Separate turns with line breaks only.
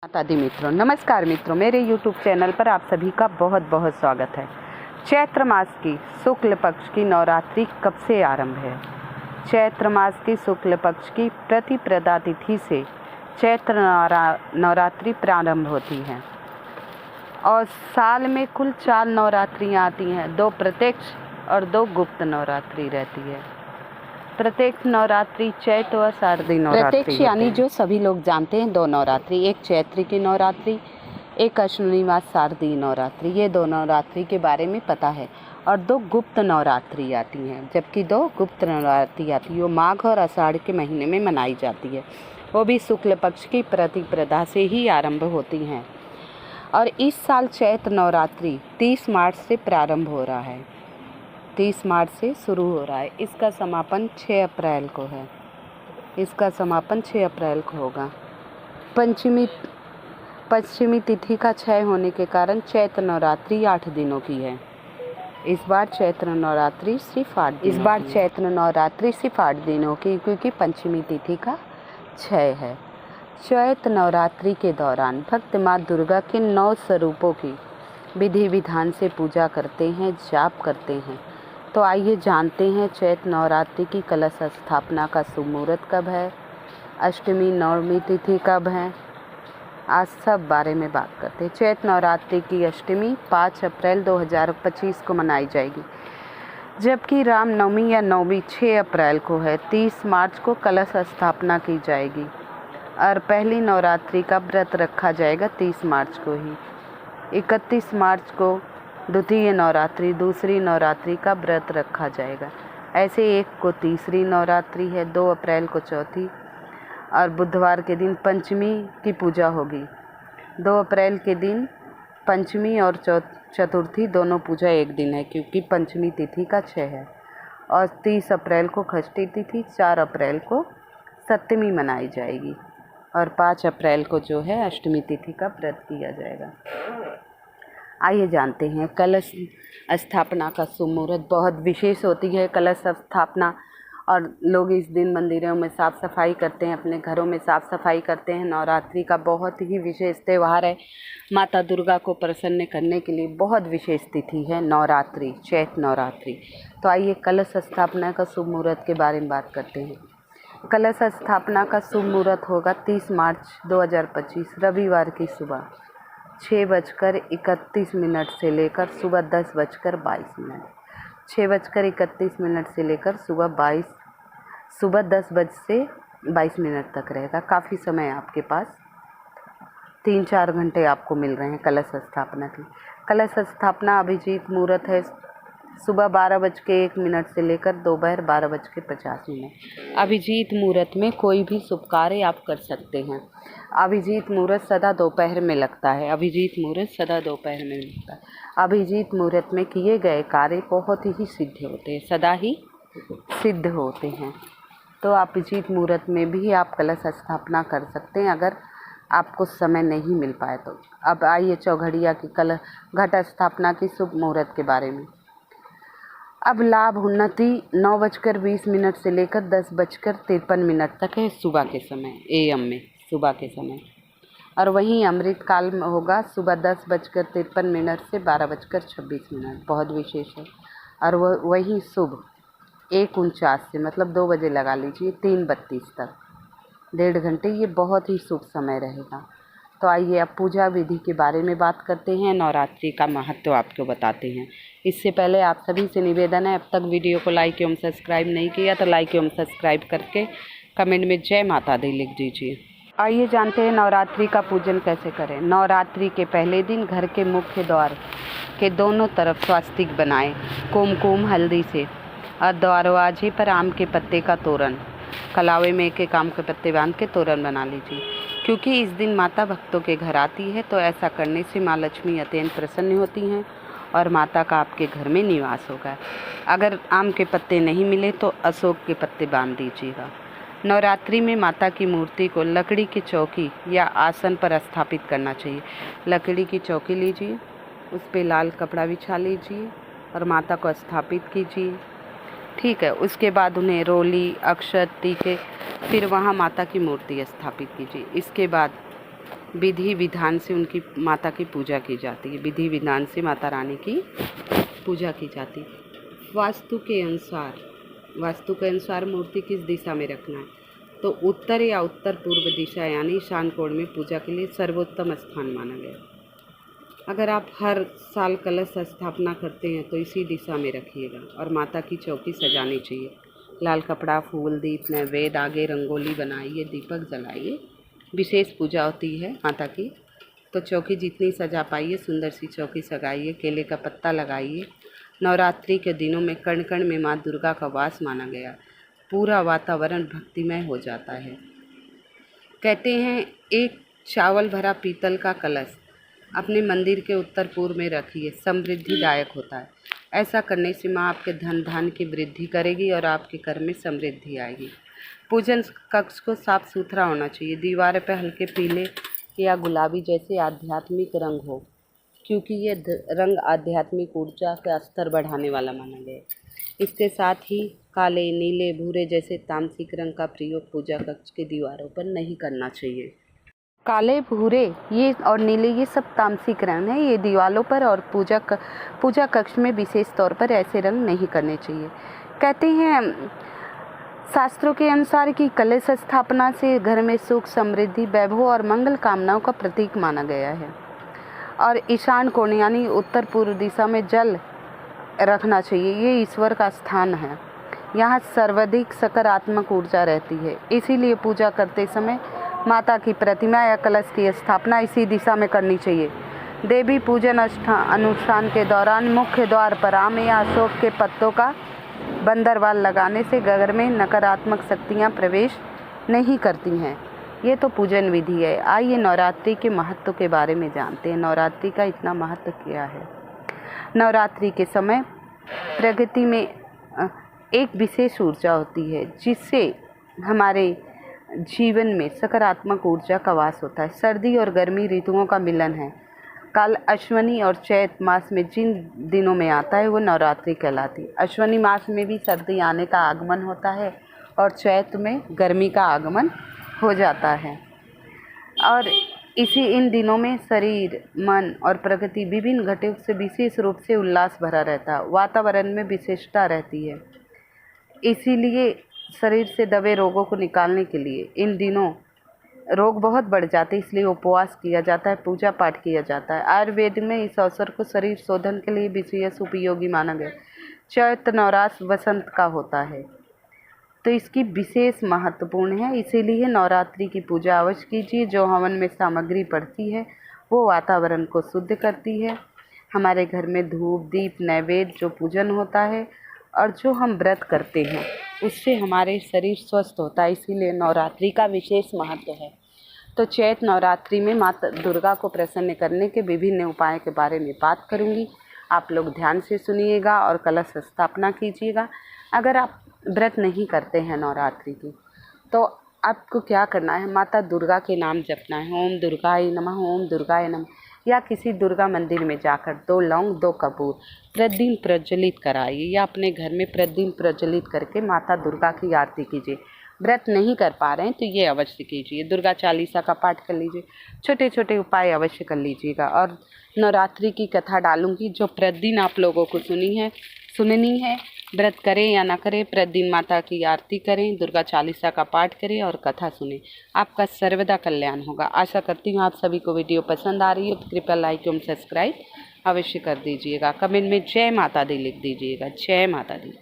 माता दी मित्रों, नमस्कार मित्रों, मेरे YouTube चैनल पर आप सभी का बहुत बहुत स्वागत है। चैत्र मास की शुक्ल पक्ष की नवरात्रि कब से आरंभ है? चैत्र मास की शुक्ल पक्ष की प्रतिप्रदा तिथि से चैत्र नवरात्रि प्रारंभ होती है और साल में कुल 4 नवरात्रियाँ आती हैं। 2 प्रत्यक्ष और 2 गुप्त नवरात्रि रहती है। प्रत्यक्ष नवरात्रि चैत्र व शारदीय नवरात्रि। प्रत्यक्ष यानी जो सभी लोग जानते हैं 2 नवरात्रि, एक चैत्र की नवरात्रि, एक अश्विनी मास शारदीय नवरात्रि। ये 2 नवरात्रि के बारे में पता है। और 2 गुप्त नवरात्रि आती हैं, जबकि 2 गुप्त नवरात्रि आती है वो माघ और आषाढ़ के महीने में मनाई जाती है। वो भी शुक्ल पक्ष की प्रतिप्रदा से ही आरंभ होती हैं। और इस साल चैत्र नवरात्रि 30 मार्च से प्रारंभ हो रहा है। 30 मार्च से शुरू हो रहा है। इसका समापन 6 अप्रैल को है। इसका समापन 6 अप्रैल को होगा। पश्चिमी तिथि का क्षय होने के कारण चैत्र नवरात्रि 8 दिनों की है। इस बार चैत्र नवरात्रि सिर्फ 8 दिनों की, क्योंकि पंचमी तिथि का क्षय है। चैत्र नवरात्रि के दौरान भक्त माँ दुर्गा के 9 स्वरूपों की विधि विधान से पूजा करते हैं, जाप करते हैं। तो आइए जानते हैं चैत्र नवरात्रि की कलश स्थापना का शुभ मुहूर्त कब है, अष्टमी नवमी तिथि कब है। आज सब बारे में बात करते हैं। चैत्र नवरात्रि की अष्टमी 5 अप्रैल 2025 को मनाई जाएगी, जबकि रामनवमी या नवमी 6 अप्रैल को है। 30 मार्च को कलश स्थापना की जाएगी और पहली नवरात्रि का व्रत रखा जाएगा 30 मार्च को ही। 31 मार्च को द्वितीय नवरात्रि, दूसरी नवरात्रि का व्रत रखा जाएगा। ऐसे 1 को तीसरी नवरात्रि है, 2 अप्रैल को चौथी और बुधवार के दिन पंचमी की पूजा होगी। 2 अप्रैल के दिन पंचमी और चतुर्थी दोनों पूजा एक दिन है, क्योंकि पंचमी तिथि का क्षय है। और 30 अप्रैल को षष्ठी तिथि, 4 अप्रैल को सप्तमी मनाई जाएगी और 5 अप्रैल को जो है अष्टमी तिथि का व्रत किया जाएगा। आइए जानते हैं कलश स्थापना का शुभ मुहूर्त। बहुत विशेष होती है कलश स्थापना, और लोग इस दिन मंदिरों में साफ़ सफाई करते हैं, अपने घरों में साफ़ सफाई करते हैं। नवरात्रि का बहुत ही विशेष त्यौहार है। माता दुर्गा को प्रसन्न करने के लिए बहुत विशेष तिथि है नवरात्रि, चैत्र नवरात्रि। तो आइए कलश स्थापना का शुभ मुहूर्त के बारे में बात करते हैं। कलश स्थापना का शुभ मुहूर्त होगा 30 मार्च 2025 रविवार की सुबह 6:31 से लेकर सुबह 10:22। 6:31 से लेकर सुबह 10 से 22 तक रहेगा। काफ़ी समय आपके पास, 3-4 घंटे आपको मिल रहे हैं कलश स्थापना की। कलश स्थापना अभिजीत मुहूर्त है सुबह 12:01 से लेकर दोपहर 12:50। अभिजीत मुहूर्त में कोई भी शुभ कार्य आप कर सकते हैं। अभिजीत मुहूर्त सदा दोपहर में लगता है। अभिजीत मुहूर्त में किए गए कार्य बहुत ही सिद्ध होते हैं, सदा ही सिद्ध होते हैं। तो अभिजीत मुहूर्त में भी आप कलश स्थापना कर सकते हैं, अगर आपको समय नहीं मिल पाए तो। अब आइए चौघड़िया की घट स्थापना की शुभ मुहूर्त के बारे में। अब लाभ उन्नति 9:20 से लेकर 10:53 तक है सुबह के समय, AM में सुबह के समय। और वहीं अमृत काल में होगा सुबह 10:53 से 12:26। बहुत विशेष है। और वहीं शुभ 1:49 से, मतलब 2 बजे लगा लीजिए, 3:32 तक, 1.5 घंटे, ये बहुत ही शुभ समय रहेगा। तो आइए अब पूजा विधि के बारे में बात करते हैं, नवरात्रि का महत्व आपको बताते हैं। इससे पहले आप सभी से निवेदन है, अब तक वीडियो को लाइक एवं सब्सक्राइब नहीं किया तो लाइक एवं सब्सक्राइब करके कमेंट में जय माता दी लिख दीजिए। आइए जानते हैं नवरात्रि का पूजन कैसे करें। नवरात्रि के पहले दिन घर के मुख्य द्वार के दोनों तरफ स्वास्तिक बनाएं कुमकुम हल्दी से, और दरवाजे पर आम के पत्ते का तोरण, कलावे में एक आम के पत्ते बांध के तोरण बना लीजिए। क्योंकि इस दिन माता भक्तों के घर आती है, तो ऐसा करने से माँ लक्ष्मी अत्यंत प्रसन्न होती हैं और माता का आपके घर में निवास होगा। अगर आम के पत्ते नहीं मिले तो अशोक के पत्ते बांध दीजिएगा। नवरात्रि में माता की मूर्ति को लकड़ी की चौकी या आसन पर स्थापित करना चाहिए। लकड़ी की चौकी लीजिए, उस पर लाल कपड़ा बिछा लीजिए और माता को स्थापित कीजिए। ठीक है, उसके बाद उन्हें रोली, अक्षत, टीके, फिर वहाँ माता की मूर्ति स्थापित कीजिए। इसके बाद विधि विधान से उनकी माता की पूजा की जाती है। विधि विधान से माता रानी की पूजा की जाती है। वास्तु के अनुसार मूर्ति किस दिशा में रखना है, तो उत्तर या उत्तर पूर्व दिशा यानी ईशान कोण में पूजा के लिए सर्वोत्तम स्थान माना गया। अगर आप हर साल कलश स्थापना करते हैं तो इसी दिशा में रखिएगा। और माता की चौकी सजानी चाहिए। लाल कपड़ा, फूल, दीप, नैवेद्य, आगे रंगोली बनाइए, दीपक जलाइए। विशेष पूजा होती है माता की, तो चौकी जितनी सजा पाइए सुंदर सी चौकी सजाइए। केले का पत्ता लगाइए। नवरात्रि के दिनों में कण कण में माँ दुर्गा का वास माना गया। पूरा वातावरण भक्तिमय हो जाता है। कहते हैं एक चावल भरा पीतल का कलश अपने मंदिर के उत्तर पूर्व में रखिए, समृद्धिदायक होता है। ऐसा करने से माँ आपके धन धान की वृद्धि करेगी और आपके घर में समृद्धि आएगी। पूजन कक्ष को साफ सुथरा होना चाहिए। दीवार पर हल्के पीले या गुलाबी जैसे आध्यात्मिक रंग हो, क्योंकि ये रंग आध्यात्मिक ऊर्जा का स्तर बढ़ाने वाला माना गया है। इसके साथ ही काले, नीले, भूरे जैसे तामसिक रंग का प्रयोग पूजा कक्ष की दीवारों पर नहीं करना चाहिए। काले, भूरे ये और नीले ये सब तामसिक रंग हैं। ये दीवारों पर और पूजा कक्ष में विशेष तौर पर ऐसे रंग नहीं करने चाहिए। कहते हैं शास्त्रों के अनुसार कि कलश स्थापना से घर में सुख, समृद्धि, वैभव और मंगल कामनाओं का प्रतीक माना गया है। और ईशान कोण यानी उत्तर पूर्व दिशा में जल रखना चाहिए। ये ईश्वर का स्थान है। यहाँ सर्वाधिक सकारात्मक ऊर्जा रहती है। इसीलिए पूजा करते समय माता की प्रतिमा या कलश की स्थापना इसी दिशा में करनी चाहिए। देवी पूजन अनुष्ठान के दौरान मुख्य द्वार पर आम या अशोक के पत्तों का बंदरवाल लगाने से घर में नकारात्मक शक्तियाँ प्रवेश नहीं करती हैं। ये तो पूजन विधि है। आइए नवरात्रि के महत्व के बारे में जानते हैं। नवरात्रि का इतना महत्व क्या है। नवरात्रि के समय प्रकृति में एक विशेष ऊर्जा होती है जिससे हमारे जीवन में सकारात्मक ऊर्जा का वास होता है। सर्दी और गर्मी ऋतुओं का मिलन है। काल अश्विनी और चैत मास में जिन दिनों में आता है वो नवरात्रि कहलाती है। अश्विनी मास में भी सर्दी आने का आगमन होता है और चैत में गर्मी का आगमन हो जाता है। और इन दिनों में शरीर, मन और प्रकृति विभिन्न घटकों से विशेष रूप से उल्लास भरा रहता है। वातावरण में विशेषता रहती है। इसीलिए शरीर से दबे रोगों को निकालने के लिए इन दिनों रोग बहुत बढ़ जाते हैं, इसलिए उपवास किया जाता है, पूजा पाठ किया जाता है। आयुर्वेद में इस अवसर को शरीर शोधन के लिए विशेष उपयोगी माना गया। चैत्र नवरात्र वसंत का होता है, तो इसकी विशेष महत्वपूर्ण है। इसीलिए नवरात्रि की पूजा अवश्य कीजिए। जो हवन में सामग्री पड़ती है वो वातावरण को शुद्ध करती है। हमारे घर में धूप, दीप, नैवेद्य जो पूजन होता है और जो हम व्रत करते हैं उससे हमारे शरीर स्वस्थ होता है। इसीलिए नवरात्रि का विशेष महत्व है। तो चैत्र नवरात्रि में माता दुर्गा को प्रसन्न करने के विभिन्न उपायों के बारे में बात करूंगी। आप लोग ध्यान से सुनिएगा और कलश स्थापना कीजिएगा। अगर आप व्रत नहीं करते हैं नवरात्रि की, तो आपको क्या करना है, माता दुर्गा के नाम जपना है। ओम दुर्गाय नमः, ओम दुर्गाय नमः, या किसी दुर्गा मंदिर में जाकर 2 लौंग 2 कपूर प्रतिदिन प्रज्वलित कराइए या अपने घर में प्रतिदिन प्रज्वलित करके माता दुर्गा की आरती कीजिए। व्रत नहीं कर पा रहे हैं तो ये अवश्य कीजिए। दुर्गा चालीसा का पाठ कर लीजिए। छोटे छोटे उपाय अवश्य कर लीजिएगा। और नवरात्रि की कथा डालूंगी जो प्रतिदिन आप लोगों को सुननी है। व्रत करें या ना करें, प्रतिदिन माता की आरती करें, दुर्गा चालीसा का पाठ करें और कथा सुनें। आपका सर्वदा कल्याण होगा। आशा करती हूँ आप सभी को वीडियो पसंद आ रही है तो कृपया लाइक एवं सब्सक्राइब अवश्य कर दीजिएगा। कमेंट में जय माता दी लिख दीजिएगा। जय माता दी।